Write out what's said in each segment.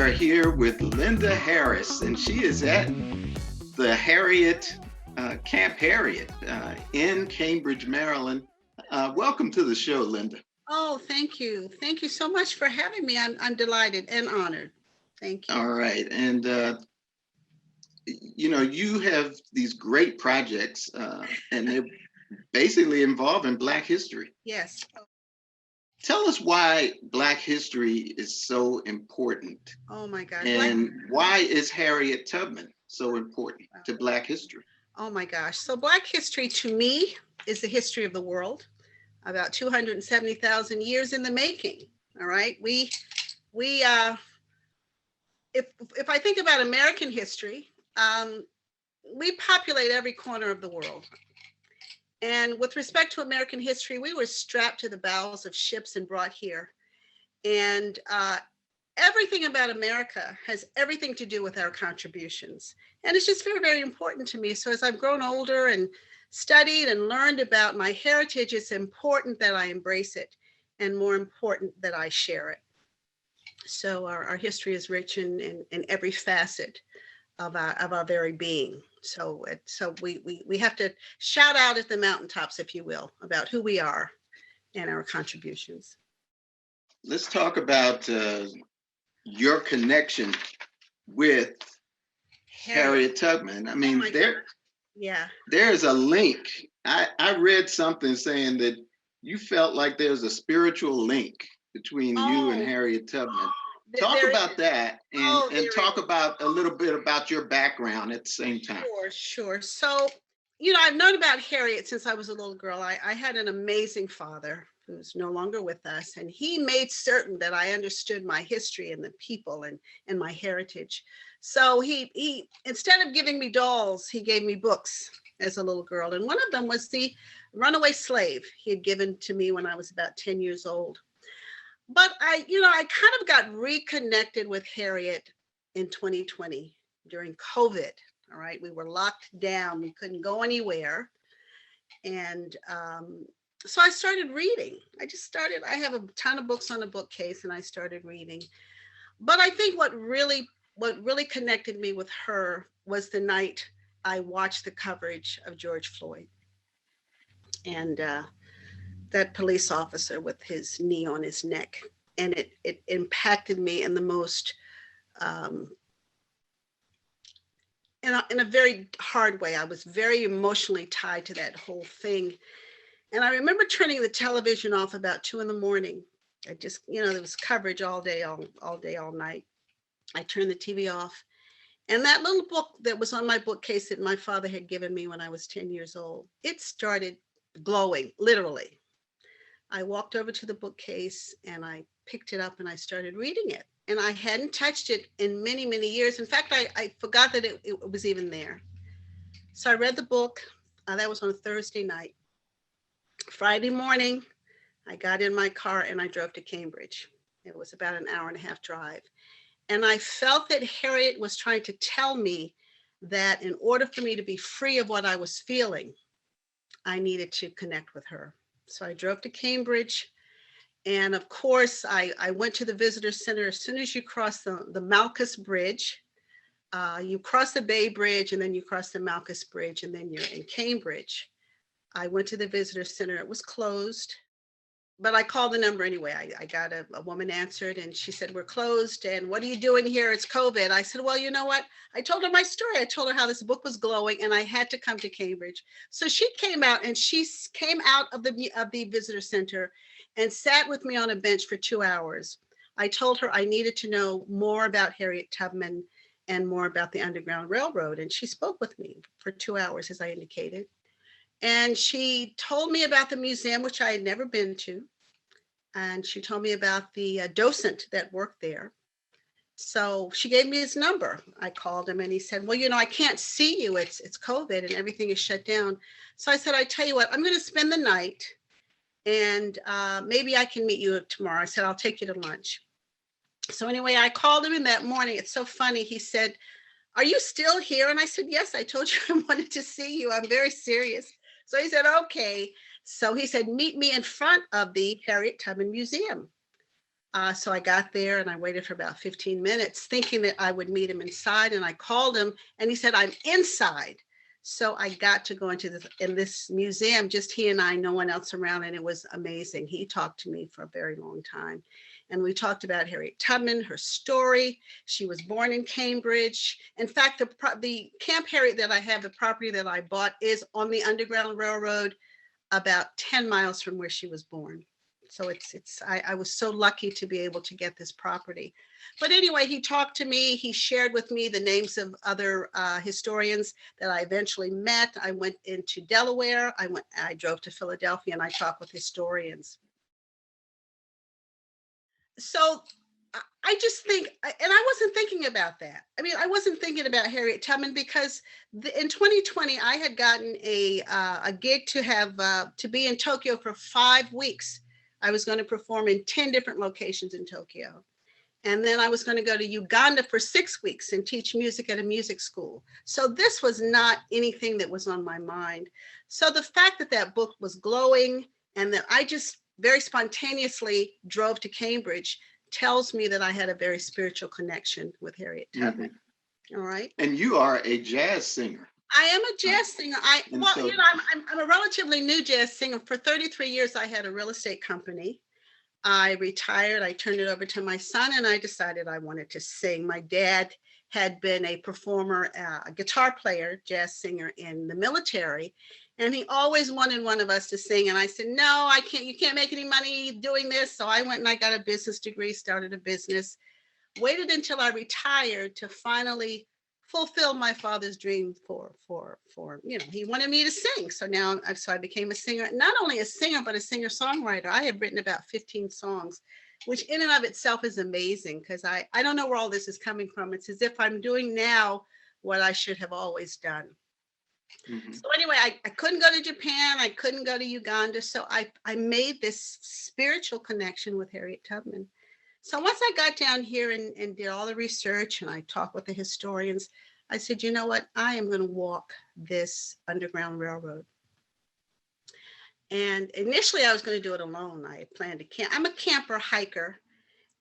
are here with Linda Harris, and she is at the Harriett, Camp Harriett in Cambridge, Maryland. Welcome to the show, Linda. Oh, thank you. Thank you so much for having me. I'm delighted and honored. Thank you. All right. And, you have these great projects, and they're basically involving Black history. Yes. Tell us why Black history is so important. Oh my gosh. And why is Harriett Tubman so important to Black history? Oh my gosh. So Black history to me is the history of the world, about 270,000 years in the making. All right. If I think about American history, we populate every corner of the world. And with respect to American history, we were strapped to the bows of ships and brought here. And everything about America has everything to do with our contributions. And it's just very, very important to me. So as I've grown older and studied and learned about my heritage, it's important that I embrace it, and more important that I share it. So our history is rich in every facet of our very being. So we have to shout out at the mountaintops, if you will, about who we are and our contributions. Let's talk about your connection with Harriett Tubman. I mean, there's a link. I read something saying that you felt like there's a spiritual link between you and Harriett Tubman. Talk about that and talk about a little bit about your background at the same time. Sure. So, I've known about Harriet since I was a little girl. I had an amazing father who's no longer with us, and he made certain that I understood my history and the people and my heritage. So he instead of giving me dolls, he gave me books as a little girl. And one of them was The Runaway Slave he had given to me when I was about 10 years old. But I kind of got reconnected with Harriet in 2020 during COVID. All right. We were locked down. We couldn't go anywhere. And so I started reading. I have a ton of books on a bookcase, and I started reading. But I think what really connected me with her was the night I watched the coverage of George Floyd. And that police officer with his knee on his neck. And it impacted me in the most, in a very hard way. I was very emotionally tied to that whole thing. And I remember turning the television off about 2 a.m. I just, there was coverage all day, all night. I turned the TV off. And that little book that was on my bookcase that my father had given me when I was 10 years old, it started glowing, literally. I walked over to the bookcase and I picked it up and I started reading it. And I hadn't touched it in many, many years. In fact, I forgot that it was even there. So I read the book. That was on a Thursday night. Friday morning, I got in my car and I drove to Cambridge. It was about an 1.5-hour drive. And I felt that Harriet was trying to tell me that in order for me to be free of what I was feeling, I needed to connect with her. So I drove to Cambridge. And of course, I went to the visitor center. As soon as you cross the Malchus Bridge, you cross the Bay Bridge, and then you cross the Malchus Bridge, and then you're in Cambridge. I went to the visitor center. It was closed, but I called the number anyway. I got a woman answered, and she said, "We're closed. And what are you doing here? It's COVID." I said, "Well, you know what?" I told her my story. I told her how this book was glowing, and I had to come to Cambridge. So she came out, and she came out of the visitor center and sat with me on a bench for 2 hours. I told her I needed to know more about Harriett Tubman and more about the Underground Railroad. And she spoke with me for 2 hours, as I indicated. And she told me about the museum, which I had never been to. And she told me about the docent that worked there. So she gave me his number. I called him and he said, "Well, I can't see you. It's COVID and everything is shut down." So I said, "I tell you what, I'm going to spend the night and maybe I can meet you tomorrow." I said, "I'll take you to lunch." So anyway, I called him in that morning. It's so funny. He said, "Are you still here?" And I said, "Yes, I told you I wanted to see you. I'm very serious." So he said, "Okay." So he said, "Meet me in front of the Harriett Tubman Museum." So I got there and I waited for about 15 minutes thinking that I would meet him inside, and I called him and he said, I'm inside. So I got to go into this museum, just he and I, no one else around, and it was amazing. He talked to me for a very long time. And we talked about Harriet Tubman, her story. She was born in Cambridge. In fact, the Camp Harriett that I have, the property that I bought, is on the Underground Railroad, about 10 miles from where she was born. So I was so lucky to be able to get this property. But anyway, he talked to me. He shared with me the names of other historians that I eventually met. I went into Delaware. I drove to Philadelphia, and I talked with historians. So I just think, and I wasn't thinking about that. I mean, I wasn't thinking about Harriet Tubman because in 2020, I had gotten a gig to be in Tokyo for 5 weeks. I was going to perform in 10 different locations in Tokyo. And then I was going to go to Uganda for 6 weeks and teach music at a music school. So this was not anything that was on my mind. So the fact that that book was glowing and that I just very spontaneously drove to Cambridge tells me that I had a very spiritual connection with Harriet Tubman. Mm-hmm. All right. And you are a jazz singer. I am a jazz singer. I'm a relatively new jazz singer. For 33 years, I had a real estate company. I retired. I turned it over to my son, and I decided I wanted to sing. My dad had been a performer, a guitar player, jazz singer in the military, and he always wanted one of us to sing. And I said, no, I can't. You can't make any money doing this. So I went and I got a business degree, started a business, waited until I retired to finally fulfill my father's dream for he wanted me to sing. So now, I became a singer, not only a singer, but a singer-songwriter. I have written about 15 songs, which in and of itself is amazing because I don't know where all this is coming from. It's as if I'm doing now what I should have always done. Mm-hmm. So anyway, I couldn't go to Japan. I couldn't go to Uganda. So I made this spiritual connection with Harriet Tubman. So once I got down here and did all the research and I talked with the historians, I said, you know what? I am going to walk this Underground Railroad. And initially I was going to do it alone. I planned to camp. I'm a camper hiker.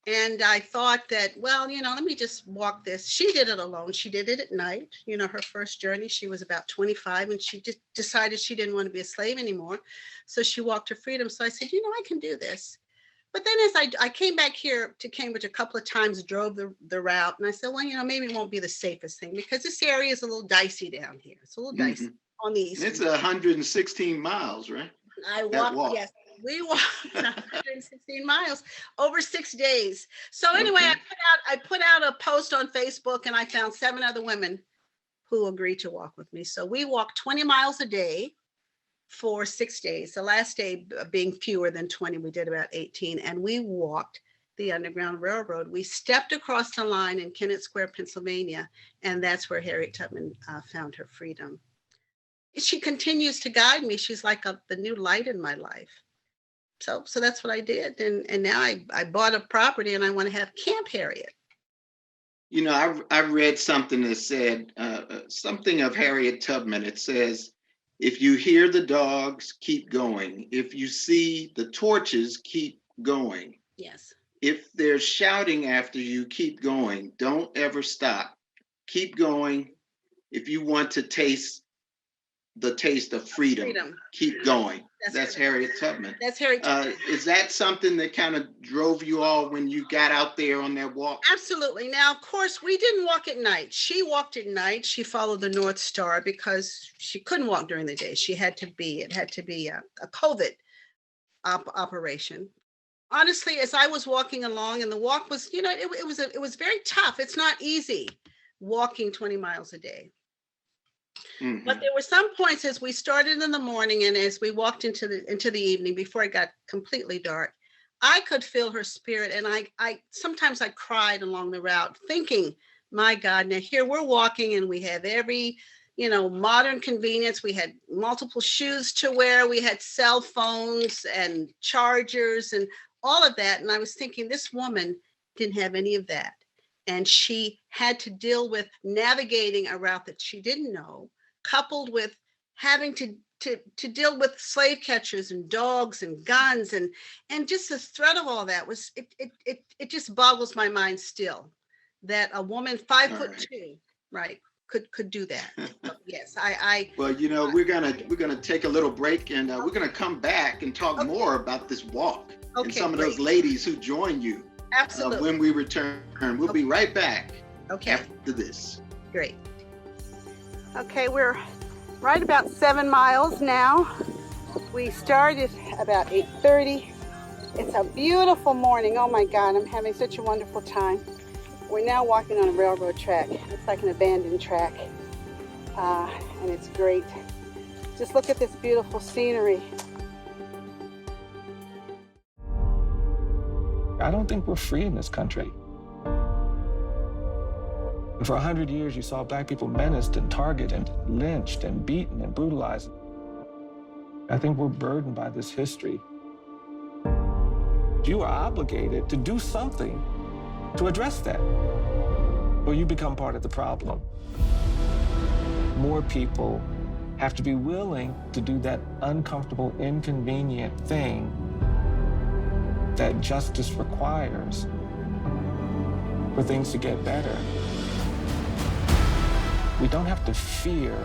And I thought that, well, let me just walk this. She did it alone. She did it at night. Her first journey, she was about 25 and she just decided she didn't want to be a slave anymore. So she walked to freedom. So I said, I can do this. But then as I came back here to Cambridge a couple of times, drove the route, and I said, well, maybe it won't be the safest thing because this area is a little dicey down here. It's a little dicey on the east. It's 116 miles, right? Yes, we walked 116 miles over 6 days. So anyway, okay. I put out a post on Facebook and I found 7 other women who agreed to walk with me. So we walked 20 miles a day for 6 days. The last day being fewer than 20, we did about 18, and we walked the Underground Railroad. We stepped across the line in Kennett Square, Pennsylvania, and that's where Harriet Tubman found her freedom. She continues to guide me. She's like the new light in my life. So that's what I did, and now I bought a property, and I want to have Camp Harriett. I read something that said something of Harriet Tubman. It says, if you hear the dogs, keep going. If you see the torches, keep going. Yes. If they're shouting after you, keep going. Don't ever stop. Keep going. If you want to taste the taste of freedom. Keep going. That's Harriet Tubman. That's Harriet Tubman. Is that something that kind of drove you all when you got out there on that walk? Absolutely. Now, of course, we didn't walk at night. She walked at night. She followed the North Star because she couldn't walk during the day. It had to be a COVID operation. Honestly, as I was walking along, and the walk was, it was very tough. It's not easy walking 20 miles a day. Mm-hmm. But there were some points as we started in the morning and as we walked into the evening before it got completely dark, I could feel her spirit. And I sometimes I cried along the route thinking, my God, now here we're walking and we have every, modern convenience. We had multiple shoes to wear. We had cell phones and chargers and all of that. And I was thinking this woman didn't have any of that. And she had to deal with navigating a route that she didn't know, coupled with having to to deal with slave catchers and dogs and guns and just the threat of all that was it just boggles my mind still that a woman 5'2", right, could do that. Yes, Well, you know, we're gonna take a little break, and we're gonna come back and talk more about this walk and some of those ladies who joined you. Absolutely. When we return, we'll be right back. Okay. After this. Great. Okay, we're right about 7 miles now. We started about 8:30. It's a beautiful morning. Oh my God, I'm having such a wonderful time. We're now walking on a railroad track. It's like an abandoned track. And it's great. Just look at this beautiful scenery. I don't think we're free in this country. For 100 years, you saw Black people menaced and targeted and lynched and beaten and brutalized. I think we're burdened by this history. You are obligated to do something to address that, or you become part of the problem. More people have to be willing to do that uncomfortable, inconvenient thing that justice requires for things to get better. We don't have to fear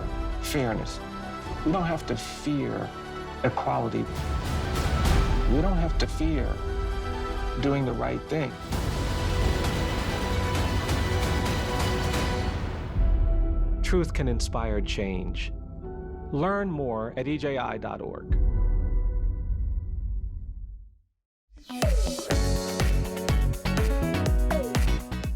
fairness. We don't have to fear equality. We don't have to fear doing the right thing. Truth can inspire change. Learn more at EJI.org.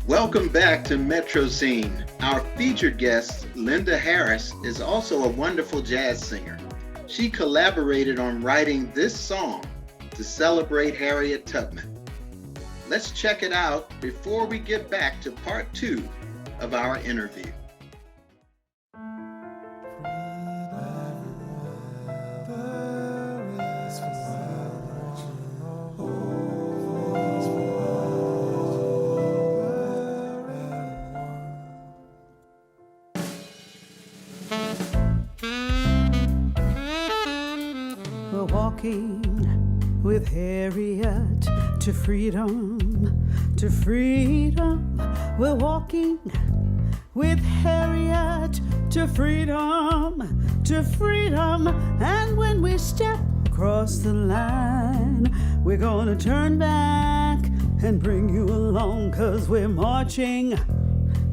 Welcome back to Metro Scene. Our featured guest, Linda Harris, is also a wonderful jazz singer. She collaborated on writing this song to celebrate Harriett Tubman. Let's check it out before we get back to part 2 of our interview. With Harriet to freedom, to freedom. We're walking with Harriet to freedom, to freedom. And when we step across the line, we're gonna turn back and bring you along, 'cause we're marching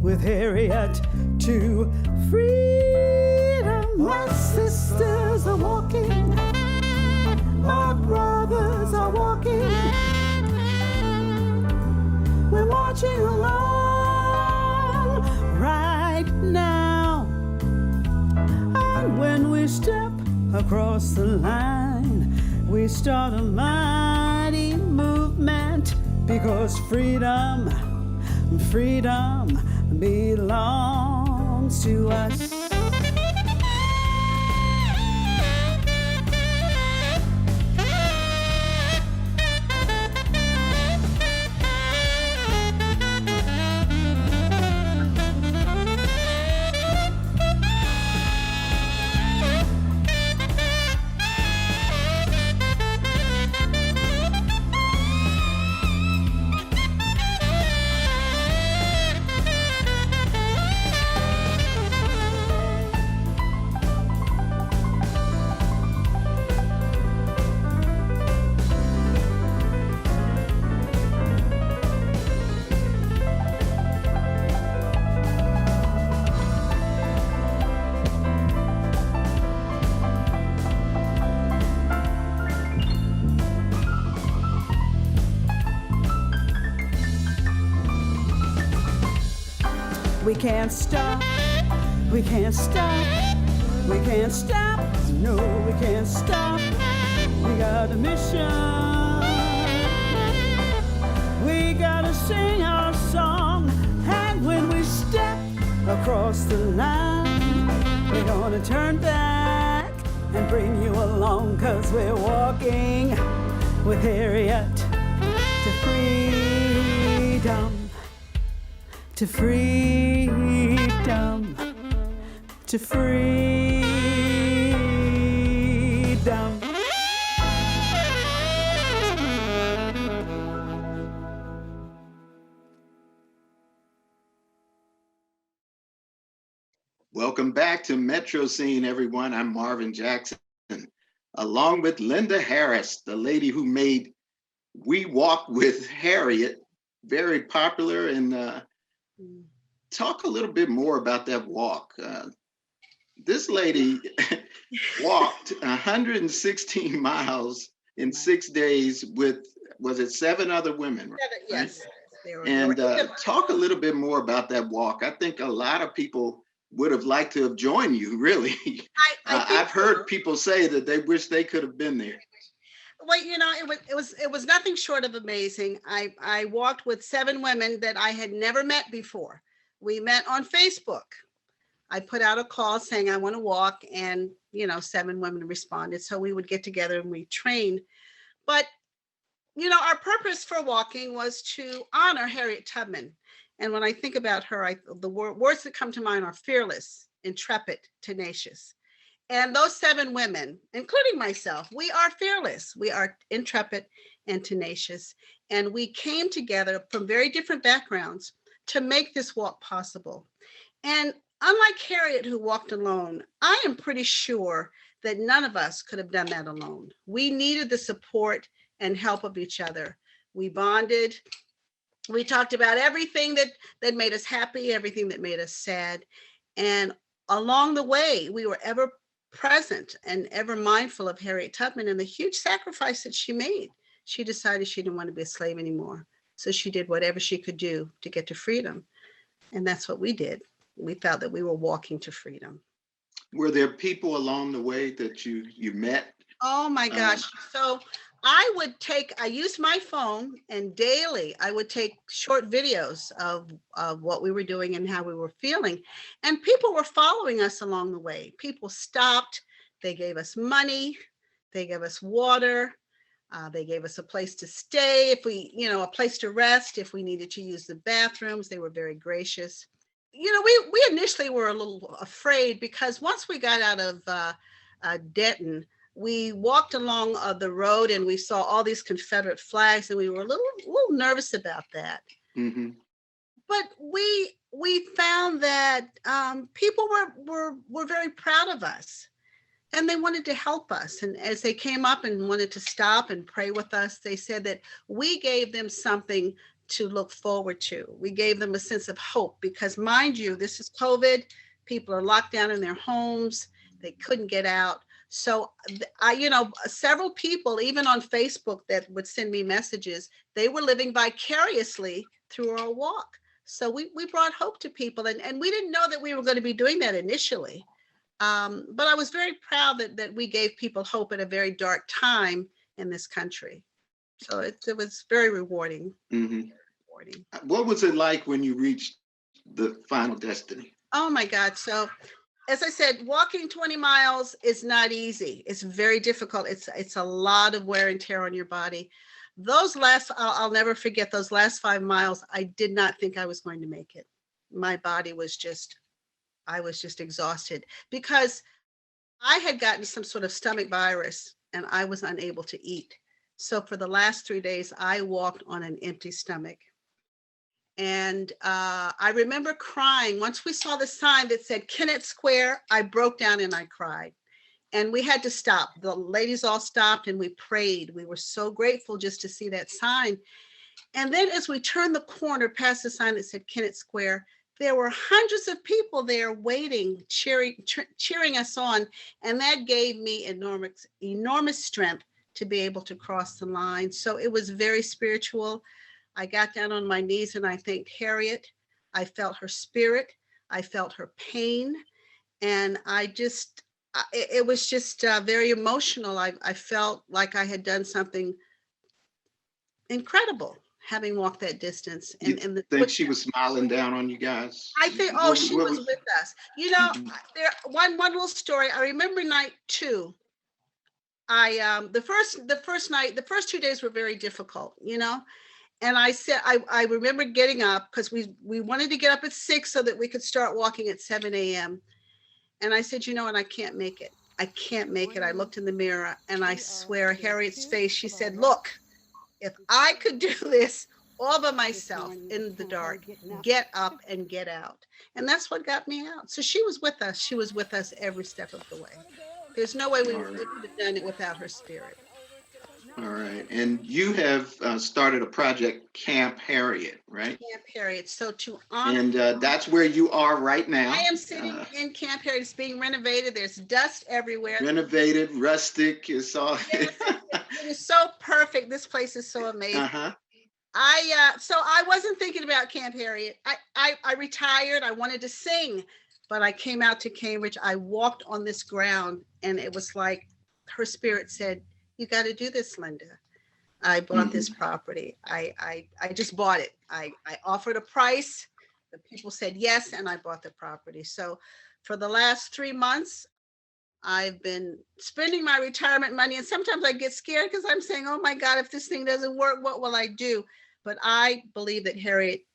with Harriet to freedom. My sisters are walking, our brothers are walking. We're marching along right now. And when we step across the line, we start a mighty movement, because freedom, freedom belongs to us. We can't stop, we can't stop, we can't stop, no, we can't stop. We got a mission, we gotta sing our song. And when we step across the line, we're gonna turn back and bring you along, 'cause we're walking with Harriet to freedom. To freedom, to freedom. Welcome back to Metro Scene, everyone. I'm Marvin Jackson, along with Linda Harris, the lady who made We Walk with Harriet very popular. And talk a little bit more about that walk. This lady walked 116 miles in 6 days with, was it 7 other women? Right? Yes. And talk a little bit more about that walk. I think a lot of people would have liked to have joined you, really. I've heard people say that they wish they could have been there. Well, you know, it was nothing short of amazing. I walked with 7 women that I had never met before. We met on Facebook. I put out a call saying I want to walk, and 7 women responded. So we would get together and we trained. But our purpose for walking was to honor Harriett Tubman. And when I think about her, the words that come to mind are fearless, intrepid, tenacious. And those 7 women, including myself, we are fearless. We are intrepid and tenacious. And we came together from very different backgrounds to make this walk possible. And unlike Harriet, who walked alone, I am pretty sure that none of us could have done that alone. We needed the support and help of each other. We bonded. We talked about everything that made us happy, everything that made us sad. And along the way, we were ever present and ever mindful of Harriet Tubman and the huge sacrifice that she made. She decided she didn't want to be a slave anymore. So she did whatever she could do to get to freedom. And that's what we did. We felt that we were walking to freedom. Were there people along the way that you met? Oh my gosh. So I used my phone, and daily I would take short videos of what we were doing and how we were feeling. And people were following us along the way. People stopped, they gave us money, they gave us water, they gave us a place to stay, a place to rest, if we needed to use the bathrooms. They were very gracious. We initially were a little afraid, because once we got out of Denton, we walked along the road and we saw all these Confederate flags, and we were a little nervous about that. Mm-hmm. But we found that people were very proud of us, and they wanted to help us. And as they came up and wanted to stop and pray with us, they said that we gave them something to look forward to. We gave them a sense of hope, because mind you, this is COVID. People are locked down in their homes. They couldn't get out. So several people, even on Facebook, that would send me messages, they were living vicariously through our walk. So we brought hope to people, and we didn't know that we were going to be doing that initially. But I was very proud that we gave people hope at a very dark time in this country. So it was very rewarding. Mm-hmm. What was it like when you reached the final destiny? Oh my God. So as I said, walking 20 miles is not easy. It's very difficult. It's a lot of wear and tear on your body. I'll never forget those last 5 miles. I did not think I was going to make it. My body was I was just exhausted, because I had gotten some sort of stomach virus and I was unable to eat. So for the last 3 days, I walked on an empty stomach. And I remember crying. Once we saw the sign that said Kennett Square, I broke down and I cried. And we had to stop. The ladies all stopped and we prayed. We were so grateful just to see that sign. And then as we turned the corner past the sign that said Kennett Square, there were hundreds of people there waiting, cheering us on. And that gave me enormous strength to be able to cross the line. So it was very spiritual. I got down on my knees and I thanked Harriet. I felt her spirit. I felt her pain. And it was just very emotional. I felt like I had done something incredible, having walked that distance. And think she was smiling down on you guys? I think, she was with us. One little story. I remember night 2. The first 2 days were very difficult, And I said, I remember getting up, because we wanted to get up at 6 so that we could start walking at 7 a.m. And I said, and I can't make it. I can't make it. I looked in the mirror, and I swear Harriet's face, she said, look, if I could do this, all by myself in the dark, get up and get out. And that's what got me out. So she was with us. She was with us every step of the way. There's no way we could have done it without her spirit. All right. And you have started a project, Camp Harriett, right? Camp Harriett. So to honor. And that's where you are right now. I am sitting in Camp Harriett. It's being renovated. There's dust everywhere. Renovated, rustic. It's all. Yes, it is so perfect. This place is so amazing. Uh-huh. So I wasn't thinking about Camp Harriett. I retired. I wanted to sing, but I came out to Cambridge. I walked on this ground, and it was like her spirit said, "You got to do this, Linda." I bought this property. I just bought it. I offered a price. The people said yes, and I bought the property. So for the last 3 months, I've been spending my retirement money, and sometimes I get scared because I'm saying, oh my God, if this thing doesn't work, what will I do? But I believe that Harriet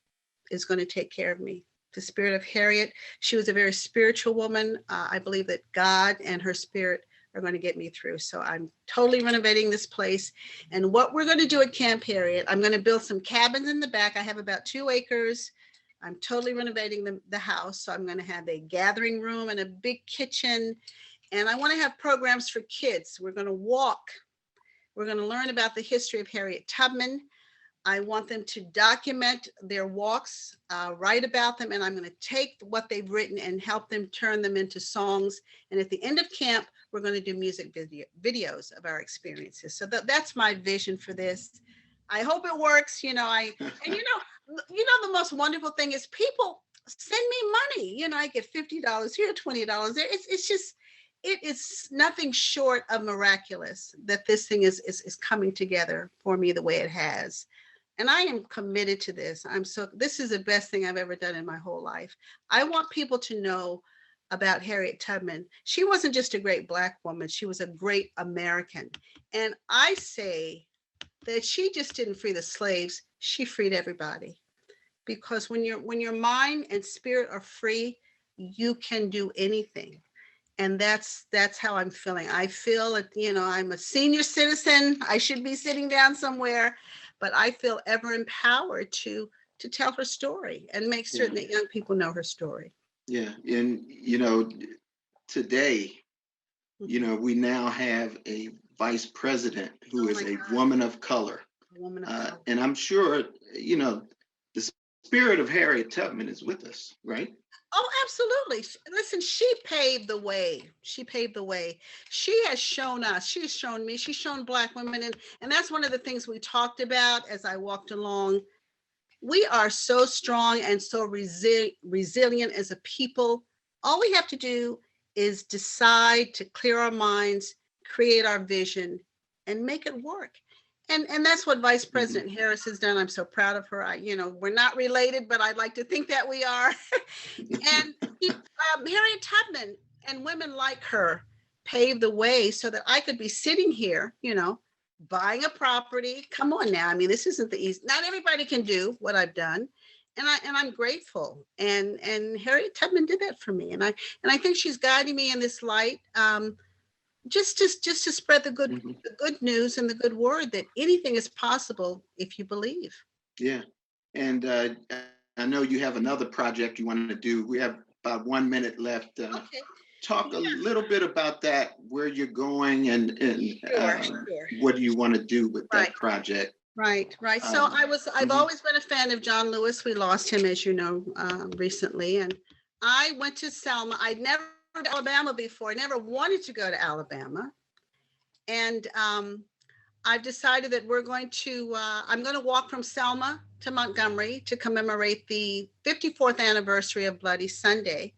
is going to take care of me. The spirit of Harriet, she was a very spiritual woman. I believe that God and her spirit are going to get me through. So I'm totally renovating this place. And what we're going to do at Camp Harriett, I'm going to build some cabins in the back. I have about 2 acres. I'm totally renovating the house. So I'm going to have a gathering room and a big kitchen. And I want to have programs for kids. We're going to walk. We're going to learn about the history of Harriett Tubman. I want them to document their walks, write about them, and I'm going to take what they've written and help them turn them into songs. And at the end of camp, we're going to do music videos of our experiences. So that's my vision for this. I hope it works. The most wonderful thing is people send me money. I get $50 here, $20 there. It is nothing short of miraculous that this thing is coming together for me the way it has. And I am committed to this. This is the best thing I've ever done in my whole life. I want people to know about Harriett Tubman. She wasn't just a great Black woman. She was a great American. And I say that she just didn't free the slaves. She freed everybody. Because when your mind and spirit are free, you can do anything. And that's how I'm feeling. I feel that, I'm a senior citizen. I should be sitting down somewhere, but I feel ever empowered to tell her story and make certain that young people know her story. Yeah. And, today, we now have a vice president who is a woman of color. And I'm sure, the spirit of Harriett Tubman is with us, right? Oh, absolutely. Listen, she paved the way. She paved the way. She has shown us, she's shown me, she's shown Black women. And that's one of the things we talked about as I walked along. We are so strong and so resilient as a people. All we have to do is decide to clear our minds, create our vision, and make it work. And that's what Vice President Harris has done. I'm so proud of her. We're not related, but I'd like to think that we are. And Harriett Tubman and women like her paved the way so that I could be sitting here, buying a property. Come on now. This isn't the easy. Not everybody can do what I've done. And I'm grateful. And Harriett Tubman did that for me. And I think she's guiding me in this light. Just to spread the good news and the good word that anything is possible if you believe. Yeah. And I know you have another project you want to do. We have about 1 minute left. Okay. Talk a little bit about that, where you're going and Sure. What do you want to do with that project? Right. So I've always been a fan of John Lewis. We lost him, as you know, recently. And I went to Selma. I'd never been to Alabama before. I never wanted to go to Alabama. And I've decided that I'm going to walk from Selma to Montgomery to commemorate the 54th anniversary of Bloody Sunday.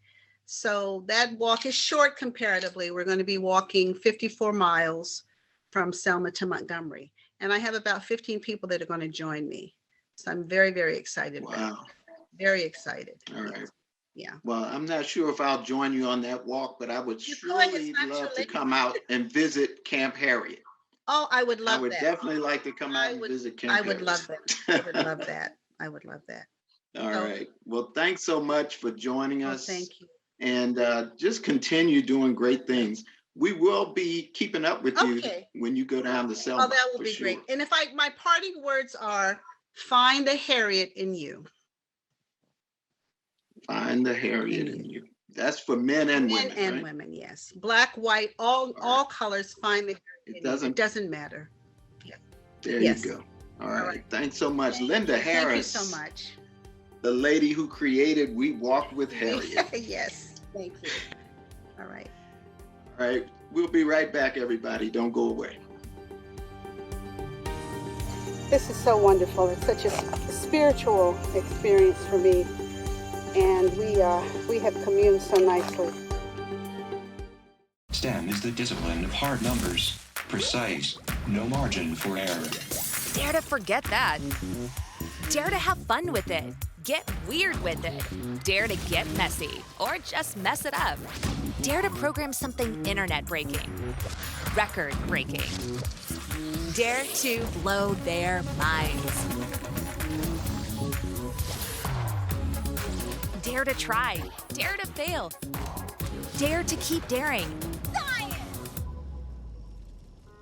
So that walk is short comparatively. We're going to be walking 54 miles from Selma to Montgomery. And I have about 15 people that are going to join me. So I'm very, very excited. Wow. Very excited. All right. Yeah. Well, I'm not sure if I'll join you on that walk, but I would surely love to come out and visit Camp Harriett. Oh, I would love that. I would definitely like to come out and visit Camp Harriett. I would love that. I would love that. I would love that. All right. Well, thanks so much for joining us. Thank you. And just continue doing great things. We will be keeping up with you when you go down to Selma. Oh, that will be great. And my parting words are, Find the Harriet in you. Find the Harriet in you. That's for men and women. Men and right? women, yes. Black, white, all colors. Find the Harriet. It doesn't matter. There you go. All right. Thanks so much, Linda Harris. Thank you so much. The lady who created We Walk with Harriet. Yes. Thank you. All right. All right. We'll be right back, everybody. Don't go away. This is so wonderful. It's such a spiritual experience for me. And we have communed so nicely. STEM is the discipline of hard numbers, precise, no margin for error. Dare to forget that. Dare to have fun with it. Get weird with it. Dare to get messy or just mess it up. Dare to program something internet-breaking, record-breaking. Dare to blow their minds. Dare to try. Dare to fail. Dare to keep daring.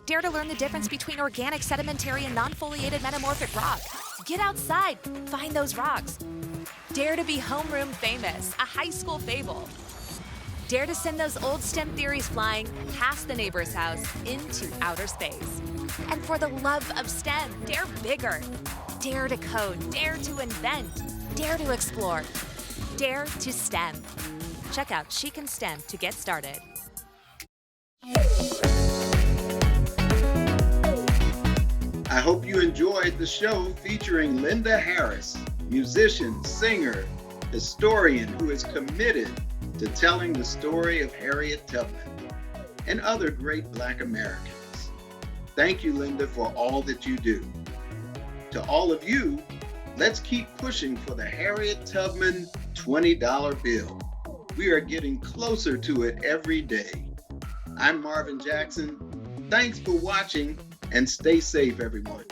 Dare to learn the difference between organic, sedimentary, and non-foliated metamorphic rock. Get outside, find those rocks. Dare to be homeroom famous, a high school fable. Dare to send those old STEM theories flying past the neighbor's house into outer space. And for the love of STEM, dare bigger. Dare to code, dare to invent, dare to explore, dare to STEM. Check out She Can STEM to get started. I hope you enjoyed the show featuring Linda Harris, musician, singer, historian who is committed to telling the story of Harriet Tubman and other great Black Americans. Thank you, Linda, for all that you do. To all of you, let's keep pushing for the Harriet Tubman $20 bill. We are getting closer to it every day. I'm Marvin Jackson. Thanks for watching and stay safe, everyone.